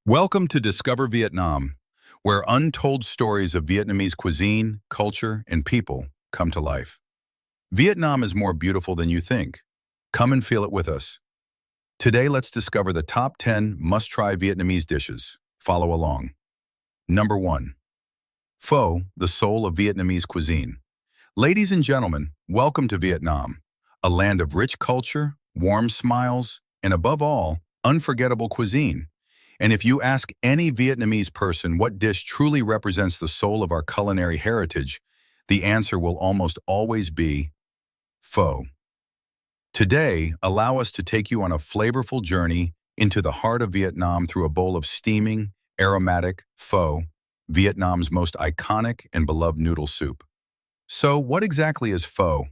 Welcome to Discover Vietnam, where untold stories of Vietnamese cuisine, culture, and people come to life. Vietnam is more beautiful than you think. Come and feel it with us. Today, let's discover the top 10 must-try Vietnamese dishes. Follow along. Number 1. Pho, the soul of Vietnamese cuisine. Ladies and gentlemen, welcome to Vietnam, a land of rich culture, warm smiles, and above all, unforgettable cuisine. And if you ask any Vietnamese person what dish truly represents the soul of our culinary heritage, the answer will almost always be pho. Today, allow us to take you on a flavorful journey into the heart of Vietnam through a bowl of steaming, aromatic pho, Vietnam's most iconic and beloved noodle soup. So, what exactly is pho?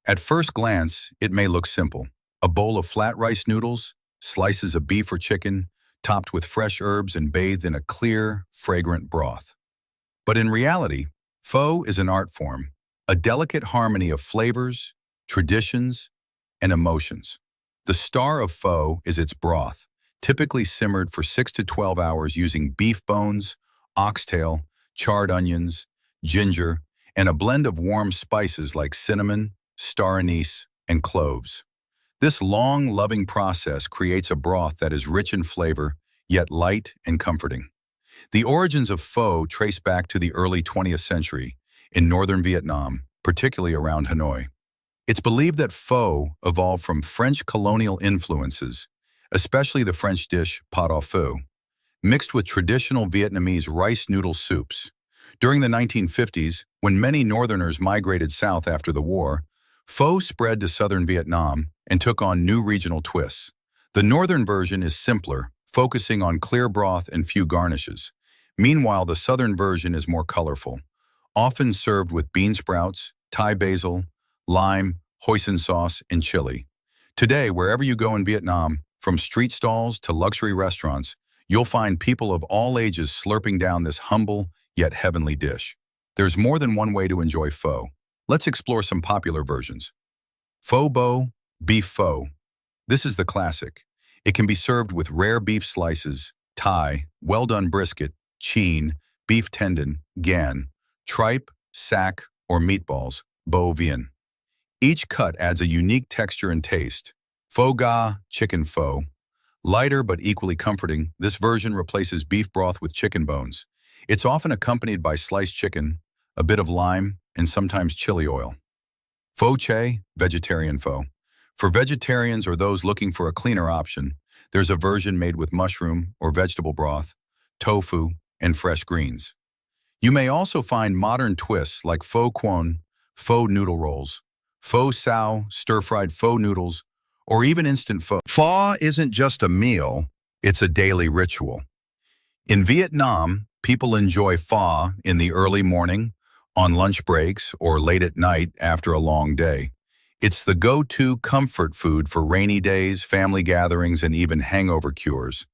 At first glance, it may look simple. A bowl of flat rice noodles, slices of beef or chicken, topped with fresh herbs and bathed in a clear, fragrant broth. But in reality, pho is an art form, a delicate harmony of flavors, traditions, and emotions. The star of pho is its broth, typically simmered for 6 to 12 hours using beef bones, oxtail, charred onions, ginger, and a blend of warm spices like cinnamon, star anise, and cloves. This long, loving process creates a broth that is rich in flavor, yet light and comforting. The origins of pho trace back to the early 20th century in northern Vietnam, particularly around Hanoi. It's believed that pho evolved from French colonial influences, especially the French dish pot au feu, mixed with traditional Vietnamese rice noodle soups. During the 1950s, when many northerners migrated south after the war, pho spread to southern Vietnam and took on new regional twists. The northern version is simpler, focusing on clear broth and few garnishes. Meanwhile, the southern version is more colorful, often served with bean sprouts, Thai basil, lime, hoisin sauce, and chili. Today, wherever you go in Vietnam, from street stalls to luxury restaurants, you'll find people of all ages slurping down this humble yet heavenly dish. There's more than one way to enjoy pho. Let's explore some popular versions. Pho bo, beef pho. This is the classic. It can be served with rare beef slices, thigh, well-done brisket, cheen, beef tendon, gan, tripe, sack, or meatballs, bo vien. Each cut adds a unique texture and taste. Pho ga, chicken pho. Lighter but equally comforting, this version replaces beef broth with chicken bones. It's often accompanied by sliced chicken, a bit of lime, and sometimes chili oil. Pho che, vegetarian pho. For vegetarians or those looking for a cleaner option, there's a version made with mushroom or vegetable broth, tofu, and fresh greens. You may also find modern twists like pho quan, pho noodle rolls, pho sao, stir-fried pho noodles, or even instant pho. Pho isn't just a meal, it's a daily ritual. In Vietnam, people enjoy pho in the early morning, on lunch breaks, or late at night after a long day. It's the go-to comfort food for rainy days, family gatherings, and even hangover cures.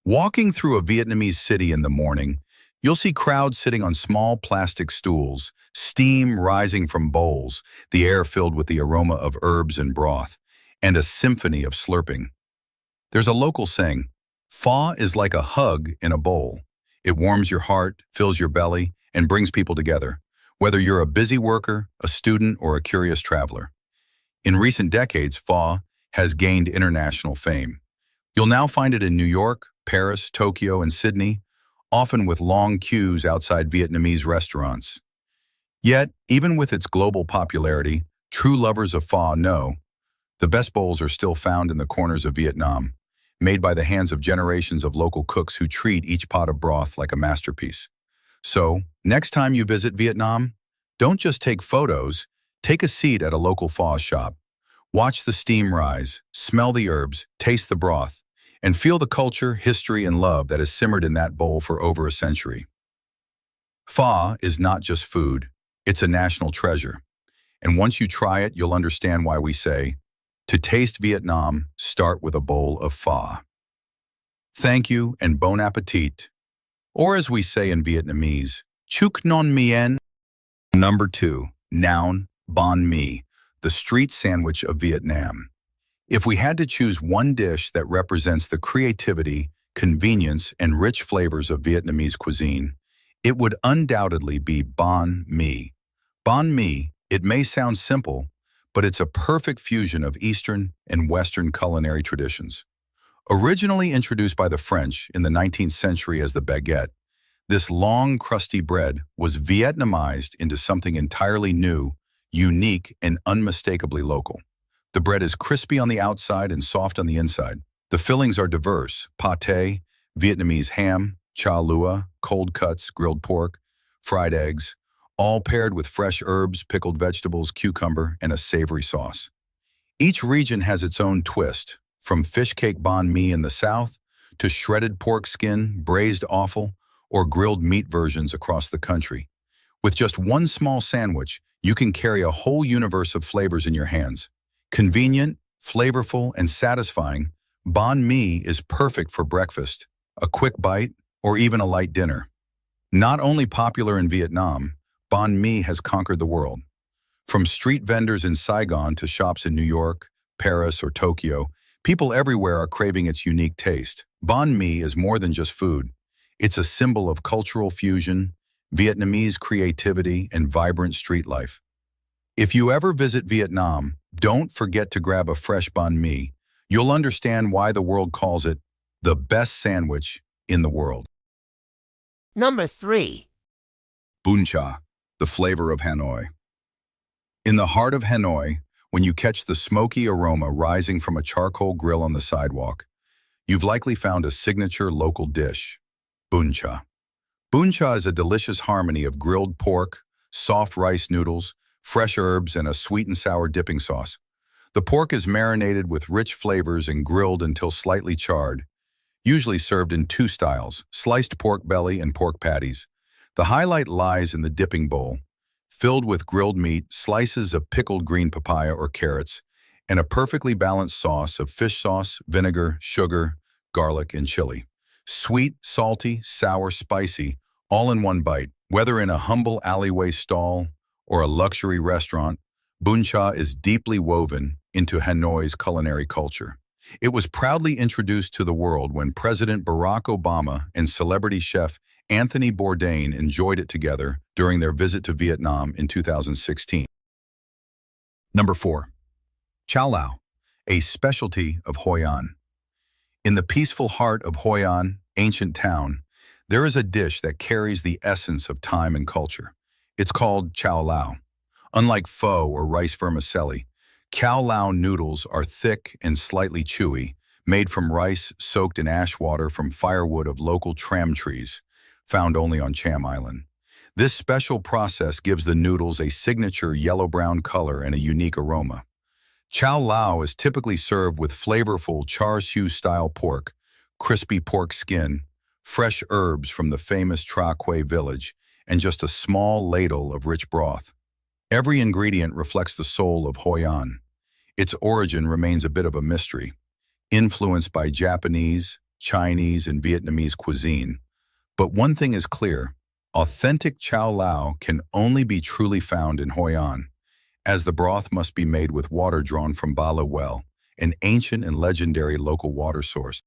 Walking through a Vietnamese city in the morning, you'll see crowds sitting on small plastic stools, steam rising from bowls, the air filled with the aroma of herbs and broth, and a symphony of slurping. There's a local saying, pho is like a hug in a bowl. It warms your heart, fills your belly, and brings people together, whether you're a busy worker, a student, or a curious traveler. In recent decades, pho has gained international fame. You'll now find it in New York, Paris, Tokyo, and Sydney, often with long queues outside Vietnamese restaurants. Yet, even with its global popularity, true lovers of pho know the best bowls are still found in the corners of Vietnam, made by the hands of generations of local cooks who treat each pot of broth like a masterpiece. So, next time you visit Vietnam, don't just take photos, take a seat at a local pho shop. Watch the steam rise, smell the herbs, taste the broth, and feel the culture, history, and love that has simmered in that bowl for over a century. Pho is not just food, it's a national treasure. And once you try it, you'll understand why we say, to taste Vietnam, start with a bowl of pho. Thank you and bon appetit. Or as we say in Vietnamese, chúc non mien. Number 2, noun, Banh Mi, the street sandwich of Vietnam. If we had to choose one dish that represents the creativity, convenience, and rich flavors of Vietnamese cuisine, it would undoubtedly be banh mi. Banh mi, it may sound simple, but it's a perfect fusion of Eastern and Western culinary traditions. Originally introduced by the French in the 19th century as the baguette, this long, crusty bread was Vietnamized into something entirely new, unique, and unmistakably local. The bread is crispy on the outside and soft on the inside. The fillings are diverse: pâté, Vietnamese ham, chao lua, cold cuts, grilled pork, fried eggs, all paired with fresh herbs, pickled vegetables, cucumber, and a savory sauce. Each region has its own twist, from fish cake banh mi in the south to shredded pork skin, braised offal, or grilled meat versions across the country. With just one small sandwich, you can carry a whole universe of flavors in your hands. Convenient, flavorful, and satisfying, banh mi is perfect for breakfast, a quick bite, or even a light dinner. Not only popular in Vietnam, banh mi has conquered the world. From street vendors in Saigon to shops in New York, Paris, or Tokyo, people everywhere are craving its unique taste. Banh mi is more than just food. It's a symbol of cultural fusion, Vietnamese creativity, and vibrant street life. If you ever visit Vietnam, don't forget to grab a fresh banh mi. You'll understand why the world calls it the best sandwich in the world. Number 3. Boncha, the flavor of Hanoi. In the heart of Hanoi, when you catch the smoky aroma rising from a charcoal grill on the sidewalk, you've likely found a signature local dish, Boncha. Boncha is a delicious harmony of grilled pork, soft rice noodles, fresh herbs, and a sweet and sour dipping sauce. The pork is marinated with rich flavors and grilled until slightly charred, usually served in two styles: sliced pork belly and pork patties. The highlight lies in the dipping bowl, filled with grilled meat, slices of pickled green papaya or carrots, and a perfectly balanced sauce of fish sauce, vinegar, sugar, garlic, and chili. Sweet, salty, sour, spicy, all in one bite. Whether in a humble alleyway stall or a luxury restaurant, Boncha is deeply woven into Hanoi's culinary culture. It was proudly introduced to the world when President Barack Obama and celebrity chef Anthony Bourdain enjoyed it together during their visit to Vietnam in 2016. Number 4. Chao Lao, a specialty of Hoi An. In the peaceful heart of Hoi An, ancient town, there is a dish that carries the essence of time and culture. It's called Chao Lao. Unlike pho or rice vermicelli, Chao Lao noodles are thick and slightly chewy, made from rice soaked in ash water from firewood of local tram trees, found only on Cham Island. This special process gives the noodles a signature yellow-brown color and a unique aroma. Chao Lao is typically served with flavorful char siu-style pork, crispy pork skin, fresh herbs from the famous Tra Quay village, and just a small ladle of rich broth. Every ingredient reflects the soul of Hoi An. Its origin remains a bit of a mystery, influenced by Japanese, Chinese, and Vietnamese cuisine. But one thing is clear: authentic Chao Lao can only be truly found in Hoi An, as the broth must be made with water drawn from Ba La Well, an ancient and legendary local water source.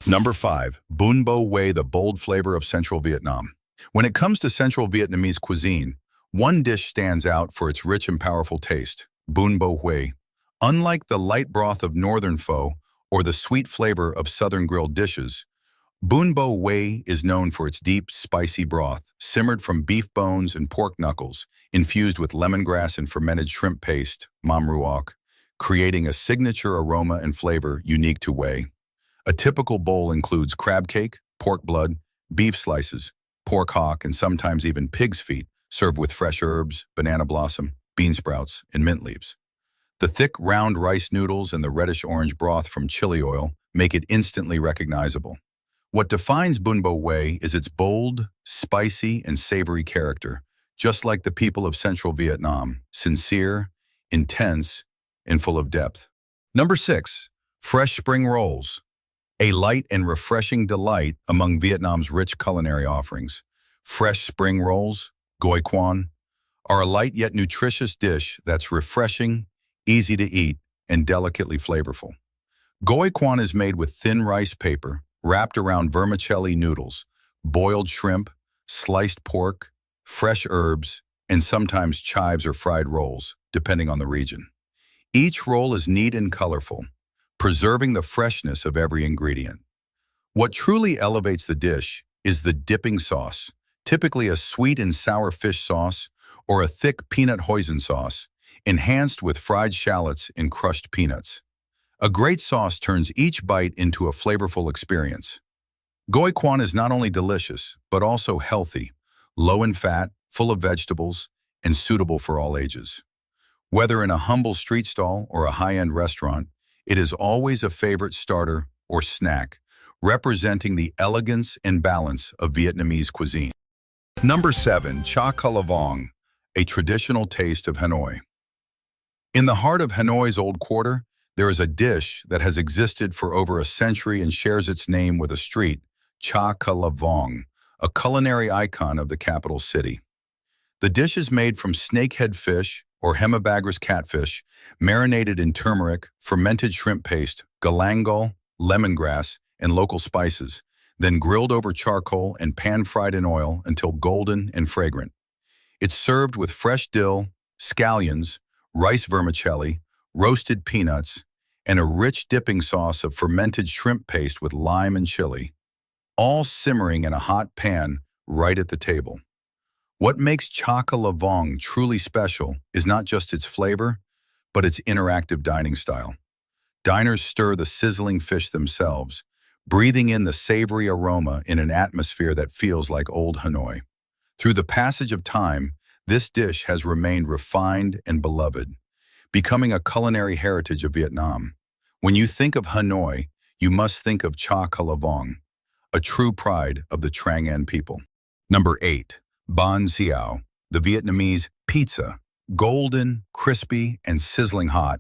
Number 5. Bo Wei, the bold flavor of Central Vietnam. When it comes to Central Vietnamese cuisine, one dish stands out for its rich and powerful taste: Bo Wei. Unlike the light broth of northern pho or the sweet flavor of southern grilled dishes, Bo Wei is known for its deep, spicy broth, simmered from beef bones and pork knuckles, infused with lemongrass and fermented shrimp paste, mam ruoc, creating a signature aroma and flavor unique to Wei. A typical bowl includes crab cake, pork blood, beef slices, pork hock, and sometimes even pig's feet, served with fresh herbs, banana blossom, bean sprouts, and mint leaves. The thick, round rice noodles and the reddish-orange broth from chili oil make it instantly recognizable. What defines Bo Wei is its bold, spicy, and savory character, just like the people of Central Vietnam: sincere, intense, and full of depth. Number 6. Fresh spring rolls. A light and refreshing delight among Vietnam's rich culinary offerings. Fresh spring rolls, goi quan, are a light yet nutritious dish that's refreshing, easy to eat, and delicately flavorful. Goi quan is made with thin rice paper, wrapped around vermicelli noodles, boiled shrimp, sliced pork, fresh herbs, and sometimes chives or fried rolls, depending on the region. Each roll is neat and colorful, preserving the freshness of every ingredient. What truly elevates the dish is the dipping sauce, typically a sweet and sour fish sauce or a thick peanut hoisin sauce, enhanced with fried shallots and crushed peanuts. A great sauce turns each bite into a flavorful experience. Goi kwan is not only delicious, but also healthy, low in fat, full of vegetables, and suitable for all ages. Whether in a humble street stall or a high-end restaurant, it is always a favorite starter or snack, representing the elegance and balance of Vietnamese cuisine. Number 7, Cha Ca Vong, a traditional taste of Hanoi. In the heart of Hanoi's Old Quarter, there is a dish that has existed for over a century and shares its name with a street, Cha Ca Vong, a culinary icon of the capital city. The dish is made from snakehead fish or hemibagris catfish, marinated in turmeric, fermented shrimp paste, galangal, lemongrass, and local spices, then grilled over charcoal and pan-fried in oil until golden and fragrant. It's served with fresh dill, scallions, rice vermicelli, roasted peanuts, and a rich dipping sauce of fermented shrimp paste with lime and chili, all simmering in a hot pan right at the table. What makes Cha Ca Vong truly special is not just its flavor, but its interactive dining style. Diners stir the sizzling fish themselves, breathing in the savory aroma in an atmosphere that feels like old Hanoi. Through the passage of time, this dish has remained refined and beloved, becoming a culinary heritage of Vietnam. When you think of Hanoi, you must think of Cha Ca Vong, a true pride of the Trang An people. Number 8, Bonsiao, the Vietnamese pizza, golden, crispy, and sizzling hot.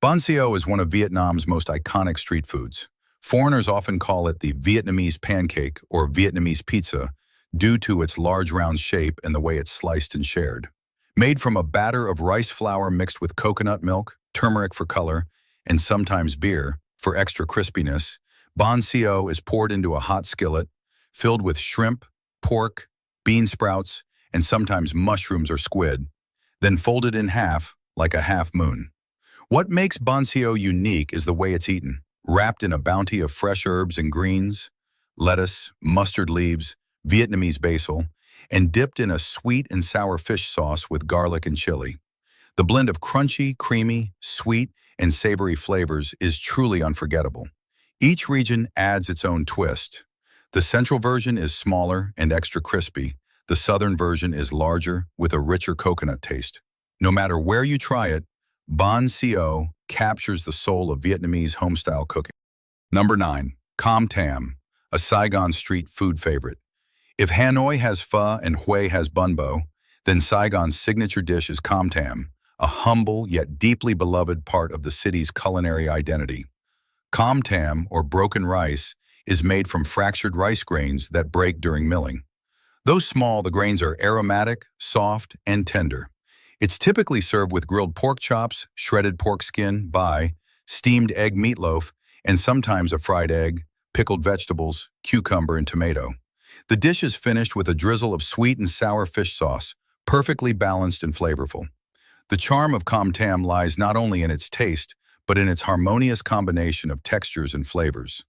Bonsiao is one of Vietnam's most iconic street foods. Foreigners often call it the Vietnamese pancake or Vietnamese pizza due to its large round shape and the way it's sliced and shared. Made from a batter of rice flour mixed with coconut milk, turmeric for color, and sometimes beer for extra crispiness, Bonsiao is poured into a hot skillet, filled with shrimp, pork, bean sprouts, and sometimes mushrooms or squid, then folded in half like a half moon. What makes Bonsiao unique is the way it's eaten, wrapped in a bounty of fresh herbs and greens, lettuce, mustard leaves, Vietnamese basil, and dipped in a sweet and sour fish sauce with garlic and chili. The blend of crunchy, creamy, sweet, and savory flavors is truly unforgettable. Each region adds its own twist. The central version is smaller and extra crispy. The southern version is larger with a richer coconut taste. No matter where you try it, Bonsiao captures the soul of Vietnamese home-style cooking. Number 9, Com Tam, a Saigon street food favorite. If Hanoi has pho and Hue has bun bo, then Saigon's signature dish is Com Tam, a humble yet deeply beloved part of the city's culinary identity. Com Tam, or broken rice, is made from fractured rice grains that break during milling. Though small, the grains are aromatic, soft, and tender. It's typically served with grilled pork chops, shredded pork skin, bai, steamed egg meatloaf, and sometimes a fried egg, pickled vegetables, cucumber, and tomato. The dish is finished with a drizzle of sweet and sour fish sauce, perfectly balanced and flavorful. The charm of Com Tam lies not only in its taste, but in its harmonious combination of textures and flavors.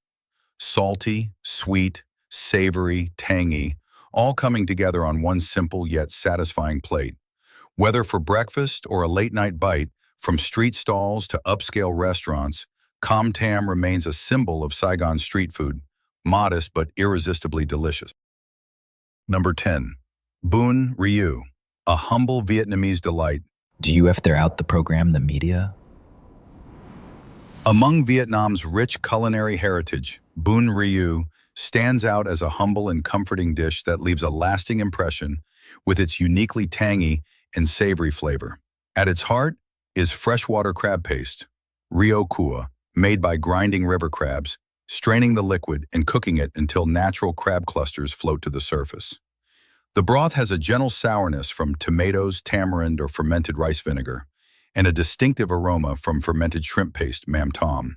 Salty, sweet, savory, tangy, all coming together on one simple yet satisfying plate. Whether for breakfast or a late-night bite, from street stalls to upscale restaurants, Com Tam remains a symbol of Saigon street food, modest but irresistibly delicious. Number 10. Boon Ryu, a humble Vietnamese delight. Do you F they're out the program, the media? Among Vietnam's rich culinary heritage, Bún Rieu stands out as a humble and comforting dish that leaves a lasting impression with its uniquely tangy and savory flavor. At its heart is freshwater crab paste, Rio Cua, made by grinding river crabs, straining the liquid and cooking it until natural crab clusters float to the surface. The broth has a gentle sourness from tomatoes, tamarind, or fermented rice vinegar, and a distinctive aroma from fermented shrimp paste, mam tom.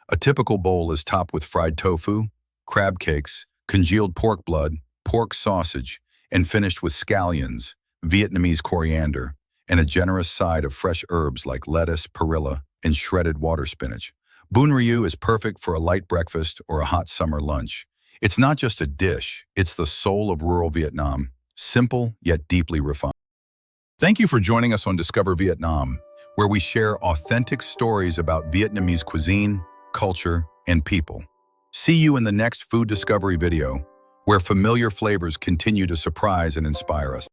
A typical bowl is topped with fried tofu, crab cakes, congealed pork blood, pork sausage, and finished with scallions, Vietnamese coriander, and a generous side of fresh herbs like lettuce, perilla, and shredded water spinach. Bún Rieu is perfect for a light breakfast or a hot summer lunch. It's not just a dish, it's the soul of rural Vietnam, simple yet deeply refined. Thank you for joining us on Discover Vietnam, where we share authentic stories about Vietnamese cuisine, culture, and people. See you in the next food discovery video, where familiar flavors continue to surprise and inspire us.